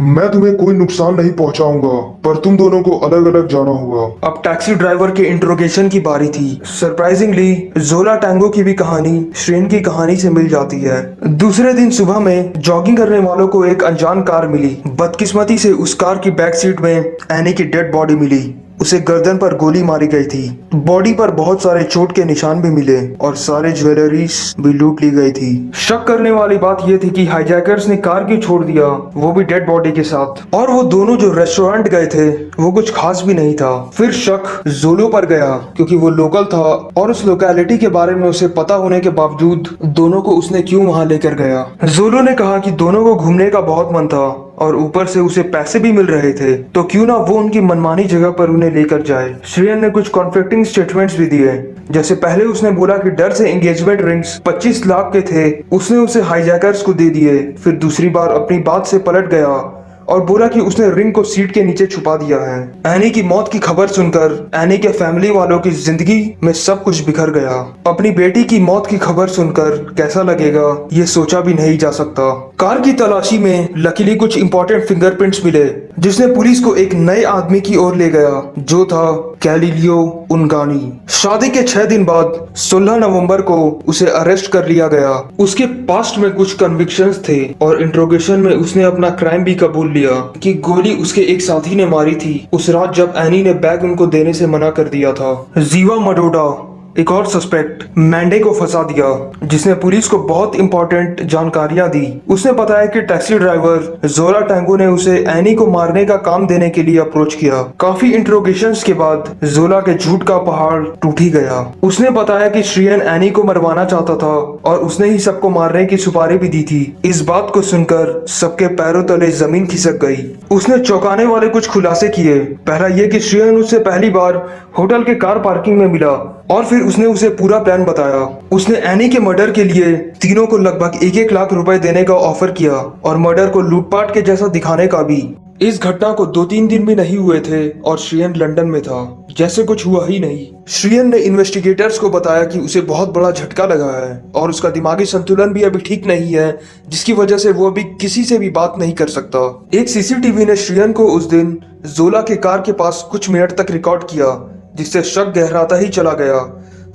मैं तुम्हें कोई नुकसान नहीं पहुंचाऊंगा, पर तुम दोनों को अलग अलग जाना होगा। अब टैक्सी ड्राइवर के इंट्रोगेशन की बारी थी। सरप्राइजिंगली जोला टैंगो की भी कहानी श्रेयन की कहानी से मिल जाती है। दूसरे दिन सुबह में जॉगिंग करने वालों को एक अनजान कार मिली। बदकिस्मती से उस कार की बैक सीट में एनी की डेड बॉडी मिली। उसे गर्दन पर गोली मारी गई थी। बॉडी पर बहुत सारे चोट के निशान भी मिले और सारे ज्वेलरीज भी लूट ली गई थी। शक करने वाली बात यह थी कि हाईजैकर्स ने कार क्यों छोड़ दिया, वो भी डेड बॉडी के साथ, और वो दोनों जो रेस्टोरेंट गए थे वो कुछ खास भी नहीं था। फिर शक जोलो पर गया क्योंकि वो लोकल था और उस लोकेलिटी के बारे में उसे पता होने के बावजूद दोनों को उसने क्यों वहां लेकर गया। जोलो ने कहा कि दोनों को घूमने का बहुत मन था और ऊपर से उसे पैसे भी मिल रहे थे, तो क्यों ना वो उनकी मनमानी जगह पर उन्हें लेकर जाए। श्रेयन ने कुछ कॉन्फ्लिक्टिंग स्टेटमेंट्स भी दिए, जैसे पहले उसने बोला कि डर से एंगेजमेंट रिंग्स 25 लाख के थे, उसने उसे हाईजैकर्स को दे दिए। फिर दूसरी बार अपनी बात से पलट गया और बोला कि उसने रिंग को सीट के नीचे छुपा दिया है। एनी की मौत की खबर सुनकर एनी के फैमिली वालों की जिंदगी में सब कुछ बिखर गया। अपनी बेटी की मौत की खबर सुनकर कैसा लगेगा ये सोचा भी नहीं जा सकता। कार की तलाशी में लकीली कुछ इंपॉर्टेंट फिंगरप्रिंट्स मिले, जिसने पुलिस को एक नए आदमी की ओर ले गया जो था गैलीलियो उनगानी। शादी के 6 दिन बाद 16 नवंबर को उसे अरेस्ट कर लिया गया। उसके पास्ट में कुछ कन्विक्शंस थे और इंट्रोगेशन में उसने अपना क्राइम भी कबूल लिया कि गोली उसके एक साथी ने मारी थी उस रात जब एनी ने बैग उनको देने से मना कर दिया था। जीवा मडोडा, एक और सस्पेक्ट, मैंडे को फंसा दिया, जिसने पुलिस को बहुत इंपॉर्टेंट जानकारियां दी। उसने बताया कि टैक्सी ड्राइवर जोला टैंगो ने उसे एनी को मारने का काम देने के लिए अप्रोच किया। काफी इंट्रोगेशंस के बाद जोला के झूठ का पहाड़ टूट ही गया। उसने बताया कि श्रियन एनी को मरवाना चाहता था और उसने ही सबको मारने की सुपारी भी दी थी। इस बात को सुनकर सबके पैरों तले जमीन खिसक गई। उसने चौंकाने वाले कुछ खुलासे किए। पहला ये कि श्रियन उससे पहली बार होटल के कार पार्किंग में मिला और फिर उसने उसे पूरा प्लान बताया। उसने एनी के मर्डर के लिए तीनों को लगभग 1-1 लाख रुपए देने का ऑफर किया और मर्डर को लूटपाट के जैसा दिखाने का भी। इस घटना को 2-3 दिन भी नहीं हुए थे और श्रियन लंदन में था, जैसे कुछ हुआ ही नहीं। श्रियन ने इन्वेस्टिगेटर्स को बताया कि उसे बहुत बड़ा झटका लगा है और उसका दिमागी संतुलन भी अभी ठीक नहीं है, जिसकी वजह से वो अभी किसी से भी बात नहीं कर सकता। एक सीसीटीवी ने श्रियन को उस दिन जोला के कार के पास कुछ मिनट तक रिकॉर्ड किया, जिससे शक गहराता ही चला गया।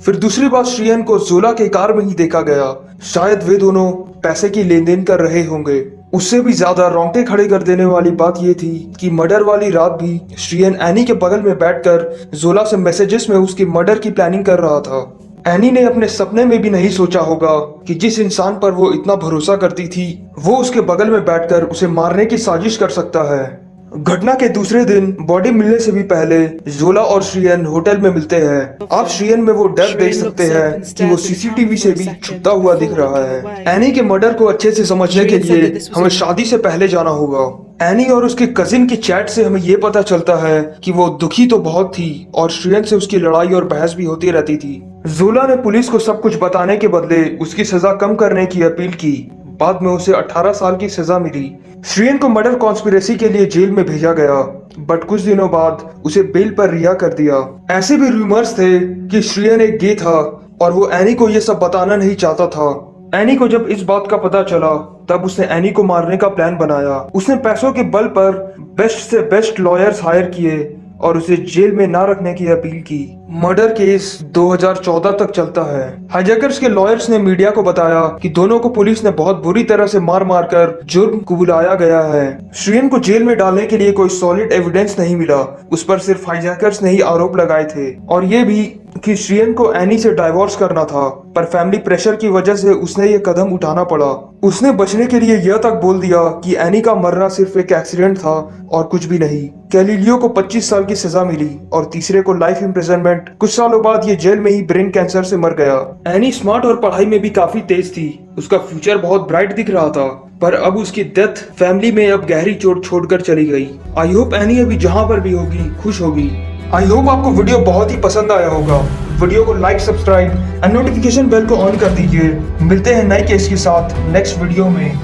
फिर दूसरी बार श्रियन को जोला के कार में ही देखा गया। शायद वे दोनों पैसे की लेन देन कर रहे होंगे। उससे भी ज्यादा रोंगटे खड़े कर देने वाली बात यह थी कि मर्डर वाली रात भी श्रियन एनी के बगल में बैठकर जोला से मैसेजेस में उसकी मर्डर की प्लानिंग कर रहा था। एनी ने अपने सपने में भी नहीं सोचा होगा कि जिस इंसान पर वो इतना भरोसा करती थी वो उसके बगल में बैठकर उसे मारने की साजिश कर सकता है। घटना के दूसरे दिन बॉडी मिलने से भी पहले जोला और श्रियन होटल में मिलते हैं। आप श्रियन में वो डर देख सकते हैं कि वो सीसीटीवी से भी छुपता हुआ दिख रहा है। एनी के मर्डर को अच्छे से समझने के लिए हमें शादी से पहले जाना होगा। एनी और उसके कजिन की चैट से हमें ये पता चलता है कि वो दुखी तो बहुत थी और श्रियन से उसकी लड़ाई और बहस भी होती रहती थी। जोला ने पुलिस को सब कुछ बताने के बदले उसकी सजा कम करने की अपील की। बाद में उसे 18 साल की सजा मिली। श्रियन को मर्डर कॉन्स्पिरेसी के लिए जेल में भेजा गया, बट कुछ दिनों बाद उसे बेल पर रिहा कर दिया। ऐसे भी रूमर्स थे कि श्रियन एक गे था और वो एनी को ये सब बताना नहीं चाहता था। एनी को जब इस बात का पता चला तब उसने एनी को मारने का प्लान बनाया। उसने पैसों के बल पर बेस्ट से बेस्ट लॉयर्स हायर किए और उसे जेल में ना रखने की अपील की। मर्डर केस 2014 तक चलता है। हाईजैकर्स के लॉयर्स ने मीडिया को बताया कि दोनों को पुलिस ने बहुत बुरी तरह से मार मार कर जुर्म कबूलाया गया है। श्रियन को जेल में डालने के लिए कोई सॉलिड एविडेंस नहीं मिला। उस पर सिर्फ हाईजैकर्स ने ही आरोप लगाए थे और ये भी कि श्रियन को एनी से डाइवोर्स करना था, पर फैमिली प्रेशर की वजह से उसने ये कदम उठाना पड़ा। उसने बचने के लिए यह तक बोल दिया कि एनी का मरना सिर्फ एक एक्सीडेंट था और कुछ भी नहीं। गैलीलियो को 25 साल की सजा मिली और तीसरे को लाइफ इम्प्रिजनमेंट। कुछ सालों बाद ये जेल में ही ब्रेन कैंसर से मर गया। एनी स्मार्ट और पढ़ाई में भी काफी तेज थी। उसका फ्यूचर बहुत ब्राइट दिख रहा था, पर अब उसकी डेथ फैमिली में अब गहरी चोट छोड़कर चली गई। आई होप एनी अभी जहाँ पर भी होगी खुश होगी। आई होप आपको वीडियो बहुत ही पसंद आया होगा। वीडियो को like, subscribe and notification bell को ऑन कर दीजिए। मिलते हैं नए केस के साथ नेक्स्ट वीडियो में।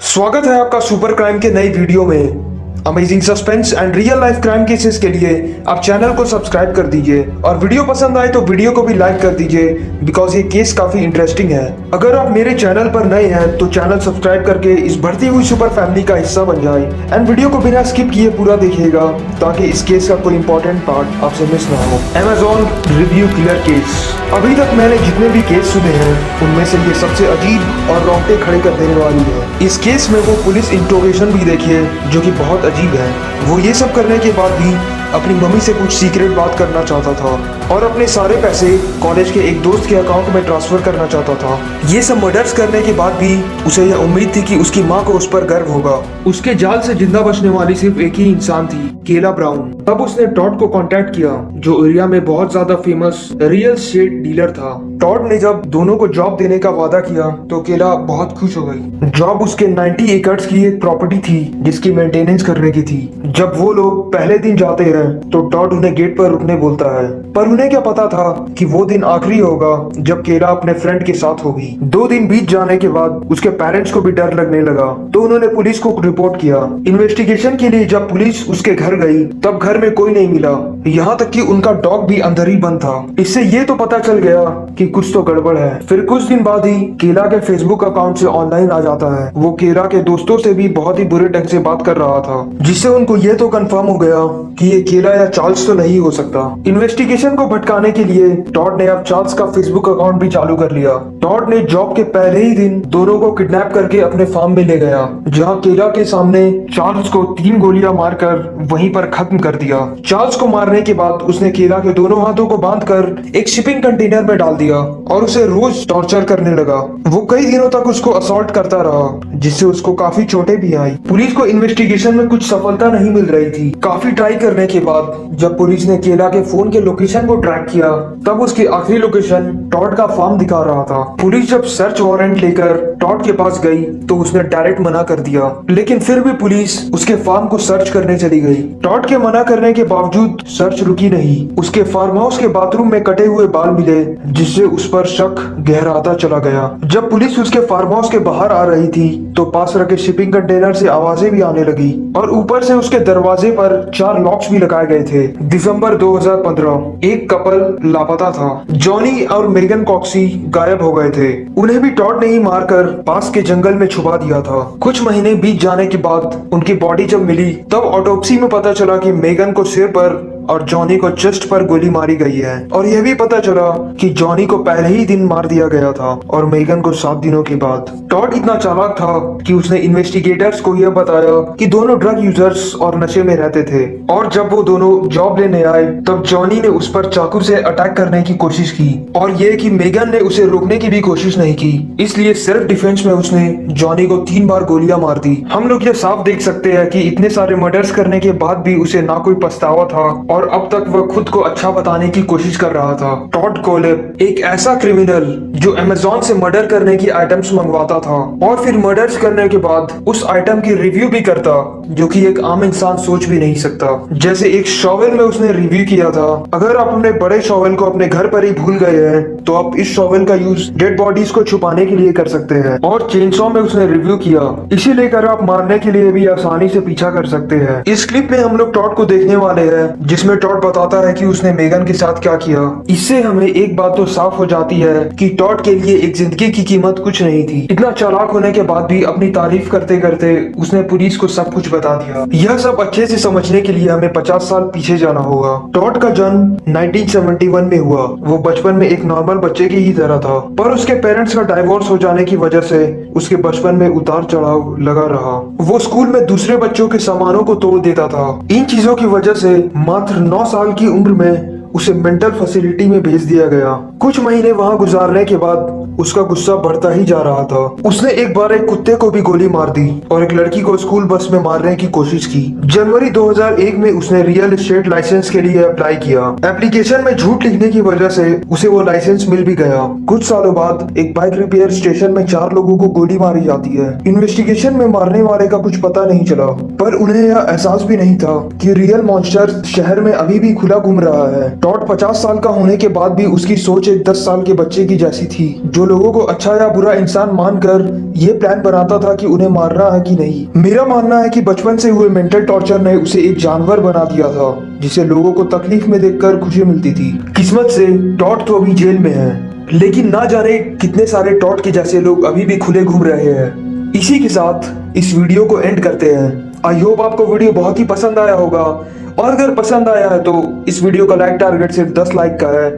स्वागत है आपका सुपर क्राइम के नई वीडियो में। Amazing suspense and real life crime cases के लिए आप चैनल को सब्सक्राइब कर दीजिए और वीडियो पसंद आए तो वीडियो को भी लाइक कर दीजिए बिकॉज ये केस काफी इंटरेस्टिंग है। अगर आप मेरे चैनल पर नए हैं तो चैनल सब्सक्राइब करके इस बढ़ती हुई सुपर फैमिली का हिस्सा बन जाए एंड वीडियो को बिना स्किप किए पूरा देखिएगा ताकि इस केस का कोई इंपॉर्टेंट पार्ट आपसे मिस ना हो। Amazon review killer case. अभी तक मैंने जितने भी केस सुने हैं उनमें से ये सबसे अजीब और रोंगटे खड़े कर देने वाली है। इस केस में वो पुलिस इंट्रोगेशन भी देखिए जो कि बहुत अजीब है। वो ये सब करने के बाद भी अपनी मम्मी से कुछ सीक्रेट बात करना चाहता था और अपने सारे पैसे कॉलेज के एक दोस्त के अकाउंट में ट्रांसफर करना चाहता था। ये सब मर्डर्स करने के बाद भी उसे यह उम्मीद थी कि उसकी माँ को उस पर गर्व होगा। उसके जाल से जिंदा बचने वाली सिर्फ एक ही इंसान थी, केला ब्राउन। तब उसने टॉड को कांटेक्ट किया जो एरिया में बहुत ज्यादा फेमस रियल एस्टेट डीलर था। टॉड ने जब दोनों को जॉब देने का वादा किया तो केला बहुत खुश हो गई। जॉब उसके 90 एकड़ की एक प्रॉपर्टी थी जिसकी मेंटेनेंस करने की थी। जब वो लोग पहले दिन जाते हैं तो टॉड उन्हें गेट पर रुकने बोलता है, पर उन्हें क्या पता था कि वो दिन आखिरी होगा जब केला अपने फ्रेंड के साथ होगी। 2 दिन बीत जाने के बाद उसके पेरेंट्स को भी डर लगने लगा तो उन्होंने पुलिस को रिपोर्ट किया। इन्वेस्टिगेशन के लिए जब पुलिस उसके घर गई तब घर में कोई नहीं मिला, यहाँ तक कि उनका डॉग भी अंदर ही बंद था। इससे ये तो पता चल गया कि कुछ तो गड़बड़ है। फिर कुछ दिन बाद ही केला के फेसबुक अकाउंट से ऑनलाइन आ जाता है। वो केला के दोस्तों से भी बहुत ही बुरे ढंग से बात कर रहा था जिससे उनको ये तो कंफर्म हो गया कि ये केला या चार्ल्स तो नहीं हो सकता। इन्वेस्टिगेशन को भटकाने के लिए टॉड ने अब चार्ल्स का फेसबुक अकाउंट भी चालू कर लिया। टॉड ने जॉब के पहले ही दिन दोनों को किडनैप करके अपने फार्म में ले गया जहां केला के सामने चार्ल्स को 3 गोलियां मारकर वहीं पर खत्म कर दिया। चार्ल्स को मारने के बाद उसने केला के दोनों हाथों को बांधकर एक शिपिंग कंटेनर में डाल दिया और उसे रोज टॉर्चर करने लगा। वो कई दिनों तक उसको असॉल्ट करता रहा जिससे उसको काफी चोटें भी आई। पुलिस को इन्वेस्टिगेशन में कुछ सफलता नहीं मिल रही थी। काफी ट्राई करने के बाद जब पुलिस ने केला के फोन के लोकेशन को ट्रैक किया तब उसकी आखिरी लोकेशन टॉड का फार्म दिखा रहा था। पुलिस जब सर्च वारंट लेकर टॉड के पास गई तो उसने डायरेक्ट मना कर दिया, लेकिन फिर भी पुलिस उसके फार्म को सर्च करने चली गई। टॉड के मना करने के बावजूद सर्च रुकी नहीं। उसके फार्म हाउस के बाथरूम में कटे हुए बाल मिले जिससे उस पर शक गहराता चला गया। जब पुलिस उसके फार्म हाउस के बाहर आ रही थी तो पास रखे शिपिंग कंटेनर से आवाजें भी आने लगी और ऊपर से उसके दरवाजे पर 4 लॉक्स भी लगाए गए थे। दिसंबर 2015 एक कपल लापता था। जॉनी और मेगन कॉक्सी गायब हो गए थे। उन्हें भी टॉड ने ही मारकर पास के जंगल में छुपा दिया था। कुछ महीने बीत जाने के बाद उनकी बॉडी जब मिली तब ऑटोप्सी में पता चला कि मेगन को सिर पर और जॉनी को चेस्ट पर गोली मारी गई है और यह भी पता चला कि जॉनी को पहले ही दिन मार दिया गया था और मेगन को 7 दिनों के बाद। टॉड इतना चालाक था कि उसने इन्वेस्टिगेटर्स को यह बताया कि दोनों ड्रग यूजर्स और नशे में रहते थे और जब वो दोनों जॉब लेने आए तब जॉनी ने उस पर चाकू से अटैक करने की कोशिश की और ये कि मेगन ने उसे रोकने की भी कोशिश नहीं की, इसलिए सेल्फ डिफेंस में उसने जॉनी को 3 बार गोलियां मार दी। हम लोग ये साफ देख सकते हैं कि इतने सारे मर्डर्स करने के बाद भी उसे ना कोई पछतावा था और अब तक वह खुद को अच्छा बताने की कोशिश कर रहा था। टॉड कोलेब एक ऐसा क्रिमिनल जो अमेज़न से मर्डर करने की आइटम्स मंगवाता था और फिर मर्डर्स करने के बाद उस आइटम की रिव्यू भी करता जो कि एक आम इंसान सोच भी नहीं सकता। जैसे एक शॉवेल में उसने रिव्यू किया था, अगर आप अपने बड़े शॉवेल को अपने घर पर ही भूल गए हैं तो आप इस शॉवेल का यूज डेड बॉडीज को छुपाने के लिए कर सकते हैं। और चेनसॉ में उसने रिव्यू किया, इसे लेकर आप मारने के लिए भी आसानी से पीछा कर सकते हैं। इस क्लिप में हम लोग टॉड को देखने वाले हैं जिसमें टॉड बताता है कि उसने मेगन के साथ क्या किया। इससे हमें एक बात तो साफ हो जाती है कि टॉड के लिए एक जिंदगी की कीमत कुछ नहीं थी। इतना चालाक होने के बाद भी अपनी तारीफ करते करते उसने पुलिस को सब कुछ बता दिया। यह सब अच्छे से समझने के लिए हमें 50 साल पीछे जाना होगा। टॉड का जन्म 1971 में हुआ। वो बचपन में एक नॉर्मल बच्चे की ही तरह था, पर उसके पेरेंट्स का डाइवोर्स हो जाने की वजह से उसके बचपन में उतार चढ़ाव लगा रहा। वो स्कूल में दूसरे बच्चों के सामानों को तोड़ देता था। इन चीजों की वजह से मात्र 9 साल की उम्र में उसे मेंटल फैसिलिटी में भेज दिया गया। कुछ महीने वहां गुजारने के बाद उसका गुस्सा बढ़ता ही जा रहा था। उसने एक बार एक कुत्ते को भी गोली मार दी और एक लड़की को स्कूल बस में मारने की कोशिश की। जनवरी 2001 में उसने रियल एस्टेट लाइसेंस के लिए अप्लाई किया। एप्लीकेशन में झूठ लिखने की वजह से उसे वो लाइसेंस मिल भी गया। कुछ सालों बाद एक बाइक रिपेयर स्टेशन में 4 लोगों को गोली मारी जाती है। इन्वेस्टिगेशन में मारने वाले का कुछ पता नहीं चला, पर उन्हें यह एहसास भी नहीं था कि रियल मॉन्स्टर शहर में अभी भी खुला घूम रहा है। टॉड 50 साल का होने के बाद भी उसकी सोच एक 10 साल के बच्चे की जैसी थी जो लोगों को अच्छा या बुरा इंसान मानकर ये प्लान बनाता था कि उन्हें मारना है कि नहीं। मेरा मानना है कि बचपन से हुए मेंटल टॉर्चर ने उसे एक जानवर बना दिया था जिसे लोगों को तकलीफ में देखकर खुशी मिलती थी। किस्मत से टॉड तो अभी जेल में है, लेकिन ना जाने कितने सारे टॉड के जैसे लोग अभी भी खुले घूम रहे हैं। इसी के साथ इस वीडियो को एंड करते हैं। आई होप आपको वीडियो बहुत ही पसंद आया होगा, और अगर पसंद आया है तो इस वीडियो का लाइक टारगेट सिर्फ 10 लाइक का है।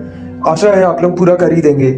आशा है आप लोग पूरा कर ही देंगे।